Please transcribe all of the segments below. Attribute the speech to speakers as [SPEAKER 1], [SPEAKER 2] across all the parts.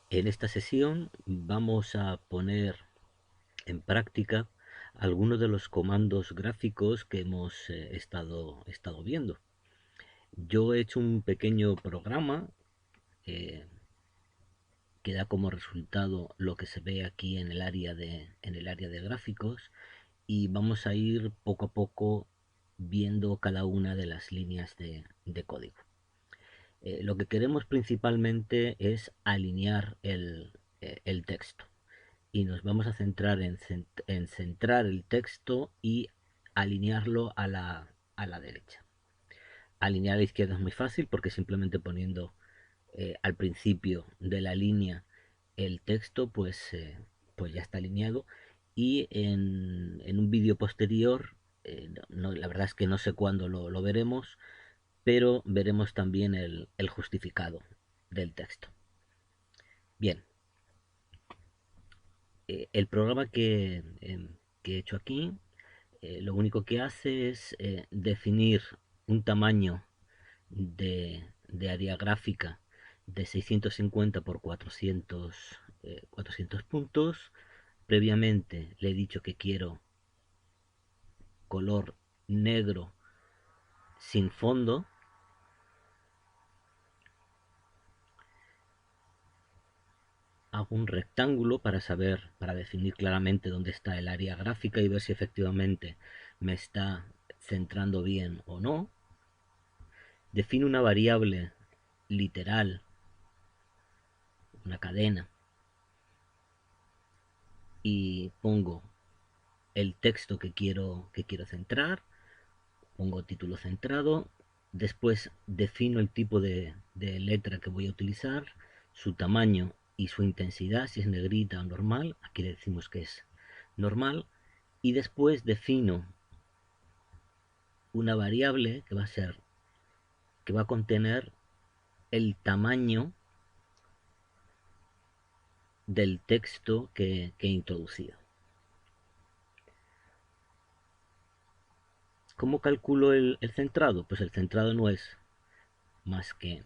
[SPEAKER 1] En esta sesión vamos a poner en práctica algunos de los comandos gráficos que hemos estado viendo. Yo he hecho un pequeño programa eh, que da como resultado lo que se ve aquí en el área de gráficos, y vamos a ir poco a poco viendo cada una de las líneas de código. Lo que queremos principalmente es alinear el texto, y nos vamos a centrar en centrar el texto y alinearlo a la derecha. Alinear a la izquierda es muy fácil porque simplemente poniendo al principio de la línea el texto, pues ya está alineado. Y en un vídeo posterior, la verdad es que no sé cuándo lo veremos, pero veremos también el justificado del texto. Bien, el programa que he hecho aquí, lo único que hace es definir un tamaño de área gráfica de 650 por 400 puntos. Previamente le he dicho que quiero color negro sin fondo. Hago un rectángulo para definir claramente dónde está el área gráfica y ver si efectivamente me está centrando bien o no. Defino una variable literal, una cadena, y pongo el texto que quiero centrar. Pongo título centrado. Después defino el tipo de letra que voy a utilizar, su tamaño y su intensidad, si es negrita o normal. Aquí le decimos que es normal. Y después defino una variable que va a contener el tamaño del texto que he introducido. ¿Cómo calculo el centrado? Pues el centrado no es más que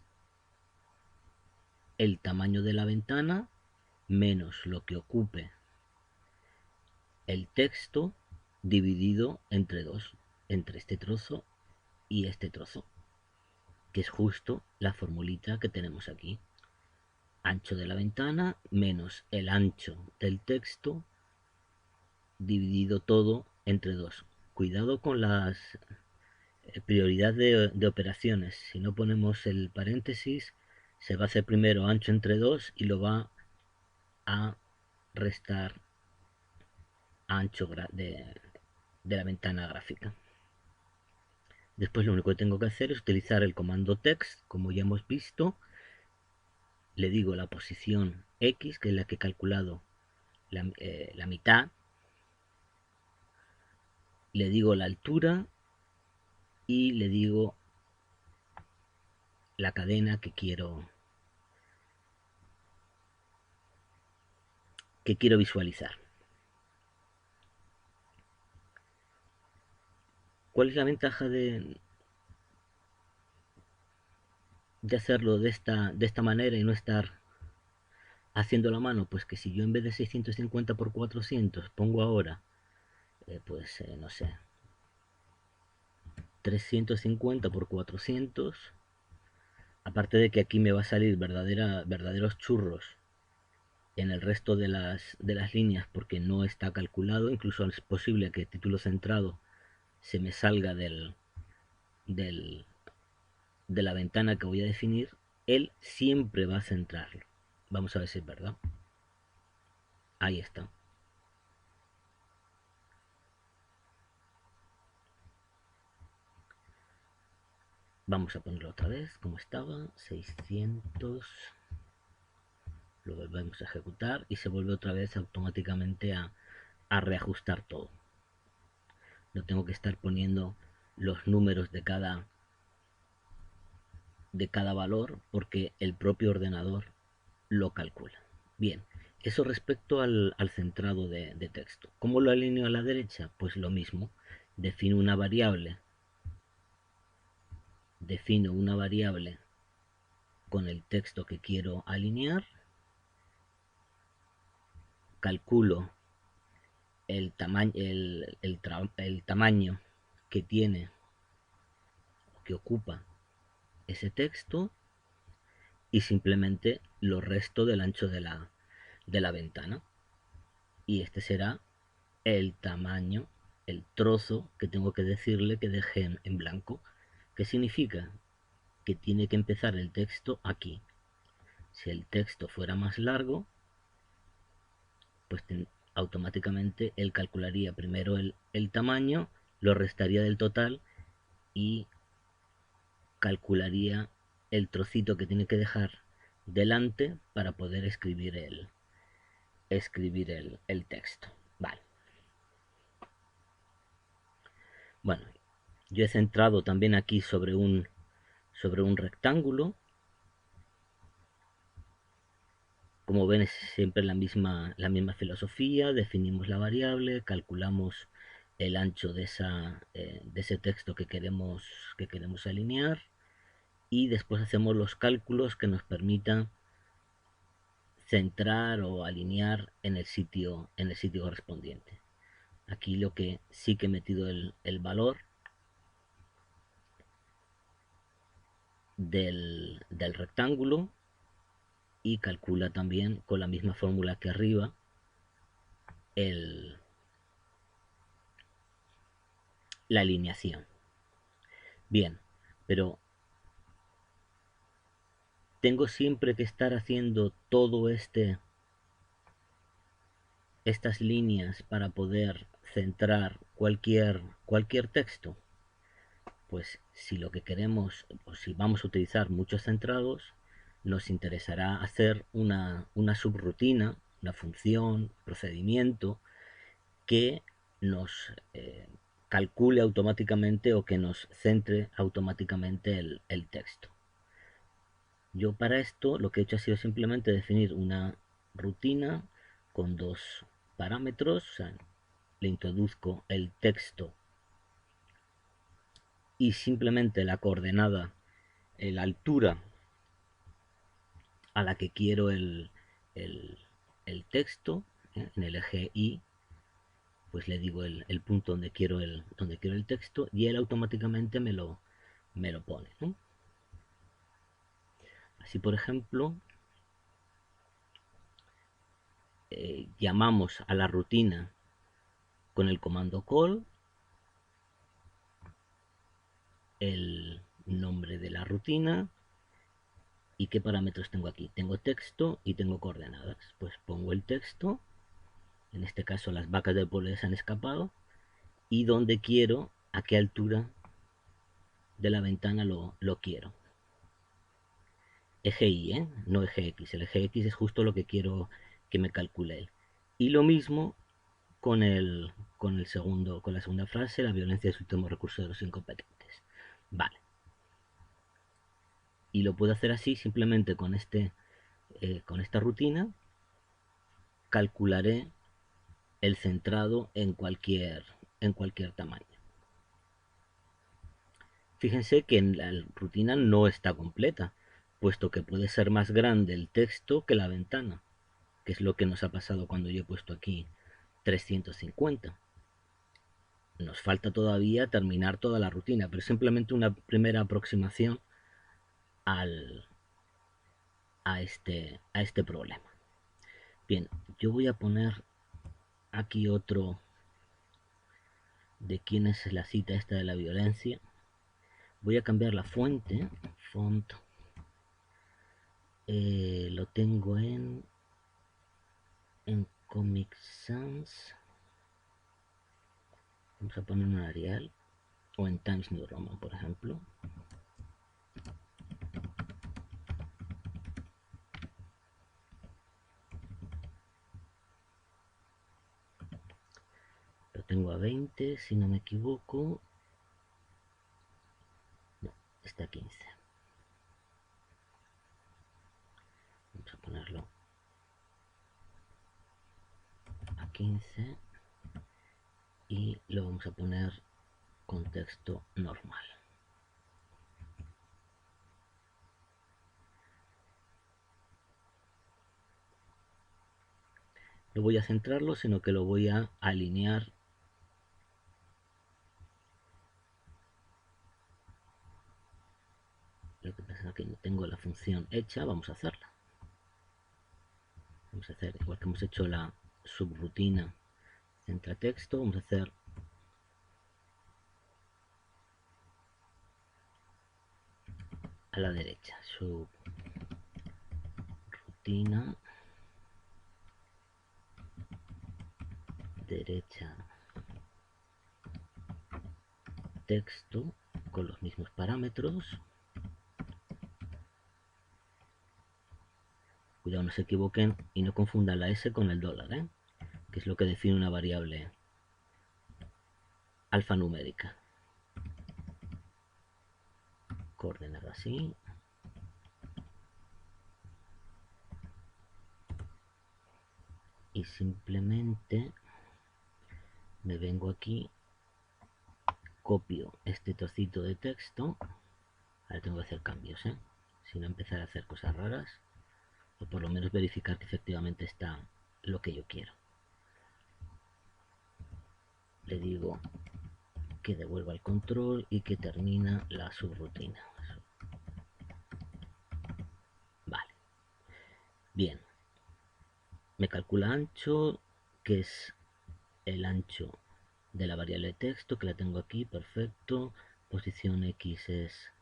[SPEAKER 1] el tamaño de la ventana menos lo que ocupe el texto dividido entre dos, entre este trozo y este trozo, que es justo la formulita que tenemos aquí. Ancho de la ventana menos el ancho del texto dividido todo entre dos. Cuidado con las prioridad de operaciones. Si no ponemos el paréntesis, se va a hacer primero ancho entre dos y lo va a restar ancho de la ventana gráfica. Después lo único que tengo que hacer es utilizar el comando text, como ya hemos visto. Le digo la posición X, que es la que he calculado la mitad. Le digo la altura y le digo la cadena que quiero visualizar. ¿Cuál es la ventaja de hacerlo de esta manera y no estar haciendo la mano? Pues que si yo en vez de 650 por 400 pongo ahora, no sé, 350 por 400, aparte de que aquí me va a salir verdaderos churros en el resto de las líneas porque no está calculado. Incluso es posible que el título centrado se me salga del, de la ventana que voy a definir. Él siempre va a centrarlo. Vamos a ver si es verdad. Ahí está. Vamos a ponerlo otra vez como estaba. 600. Lo volvemos a ejecutar y se vuelve otra vez automáticamente a reajustar todo. No tengo que estar poniendo los números de cada valor porque el propio ordenador lo calcula. Bien, eso respecto al centrado de texto. ¿Cómo lo alineo a la derecha? Pues lo mismo. Defino una variable. Defino una variable con el texto que quiero alinear. calculo el tamaño que tiene, que ocupa ese texto, y simplemente lo resto del ancho de la ventana. Y este será el tamaño, el trozo que tengo que decirle que deje en blanco. ¿Qué significa? Que tiene que empezar el texto aquí. Si el texto fuera más largo, pues automáticamente él calcularía primero el tamaño, lo restaría del total y calcularía el trocito que tiene que dejar delante para poder escribir el texto. Vale. Bueno, yo he centrado también aquí sobre un rectángulo. Como ven, es siempre la misma filosofía. Definimos la variable, calculamos el ancho de ese texto que queremos alinear, y después hacemos los cálculos que nos permitan centrar o alinear en el sitio correspondiente. Aquí lo que sí que he metido el valor del rectángulo, y calcula también con la misma fórmula que arriba la alineación. Bien, pero tengo siempre que estar haciendo todo estas líneas para poder centrar cualquier texto. Pues si lo que queremos, o si vamos a utilizar muchos centrados, nos interesará hacer una subrutina, una función, procedimiento que nos calcule automáticamente o que nos centre automáticamente el texto. Yo para esto lo que he hecho ha sido simplemente definir una rutina con dos parámetros. O sea, le introduzco el texto y simplemente la coordenada, la altura a la que quiero el, el texto, en el eje Y, pues le digo el punto donde quiero el texto, y él automáticamente me lo pone, ¿no? Así, por ejemplo, llamamos a la rutina con el comando call, el nombre de la rutina, y qué parámetros tengo aquí. Tengo texto y tengo coordenadas. Pues pongo el texto, en este caso las vacas del pueblo se han escapado, y donde quiero, a qué altura de la ventana lo quiero. Eje Y, no eje X. El eje X es justo lo que quiero que me calcule él. Y lo mismo con la segunda frase, la violencia es el último recurso de los incompetentes. Vale. Y lo puedo hacer así simplemente con esta rutina. Calcularé el centrado en cualquier tamaño. Fíjense que en la rutina no está completa, puesto que puede ser más grande el texto que la ventana, que es lo que nos ha pasado cuando yo he puesto aquí 350. Nos falta todavía terminar toda la rutina, pero simplemente una primera aproximación al, a este problema. Bien, yo voy a poner aquí otro de quién es la cita esta de la violencia. Voy a cambiar la fuente, font, lo tengo en Comic Sans. Vamos a poner un Arial, o en Times New Roman, por ejemplo. Lo tengo a 20, si no me equivoco. No, está a 15. Vamos a ponerlo a 15 y lo vamos a poner con texto normal. no voy a centrarlo, sino que lo voy a alinear. Lo que pasa es que no tengo la función hecha, vamos a hacerla. Vamos a hacer, igual que hemos hecho la subrutina centra texto, vamos a hacer a la derecha, subrutina derecha texto con los mismos parámetros. Cuidado, no se equivoquen y no confundan la S con el dólar, que es lo que define una variable alfanumérica. Coordenada así. Y simplemente me vengo aquí, copio este trocito de texto. Ahora tengo que hacer cambios, si no empezar a hacer cosas raras, o por lo menos verificar que efectivamente está lo que yo quiero. Le digo que devuelva el control y que termina la subrutina. Vale, bien, me calcula ancho, que es el ancho de la variable de texto, que la tengo aquí, perfecto. Posición X es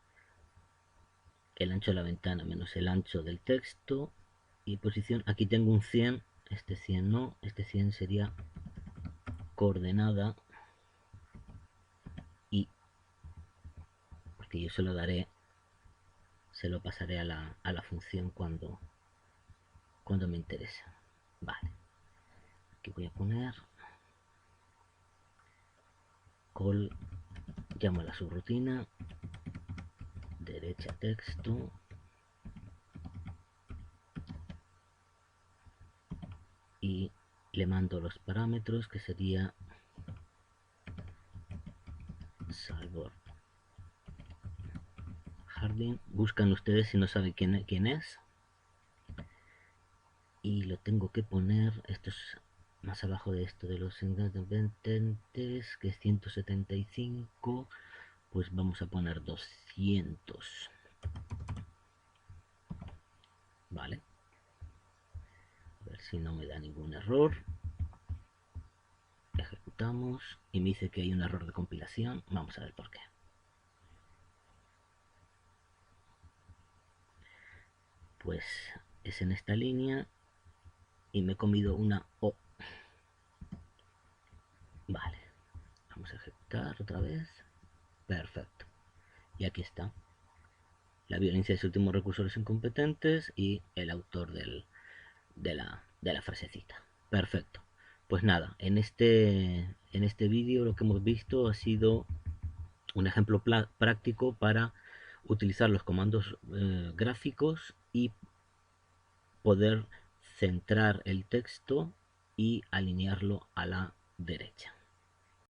[SPEAKER 1] el ancho de la ventana menos el ancho del texto. Y posición, aquí tengo un 100, este 100 no, este 100 sería coordenada y, porque yo se lo daré, se lo pasaré a la función cuando me interesa. Vale, aquí voy a poner call, llamo a la subrutina derecha texto y le mando los parámetros, que sería Salvador Harding. Buscan ustedes si no saben quién es, y lo tengo que poner, esto es más abajo de esto de los intendentes, que es 175, pues vamos a poner 200. Vale, a ver si no me da ningún error. Ejecutamos y me dice que hay un error de compilación. Vamos a ver por qué. Pues es en esta línea y me he comido una O. Vale, vamos a ejecutar otra vez. Perfecto, y aquí está. La violencia de ese último recurso de los incompetentes y el autor de la frasecita. Perfecto. Pues nada, en este vídeo lo que hemos visto ha sido un ejemplo práctico para utilizar los comandos gráficos y poder centrar el texto y alinearlo a la derecha.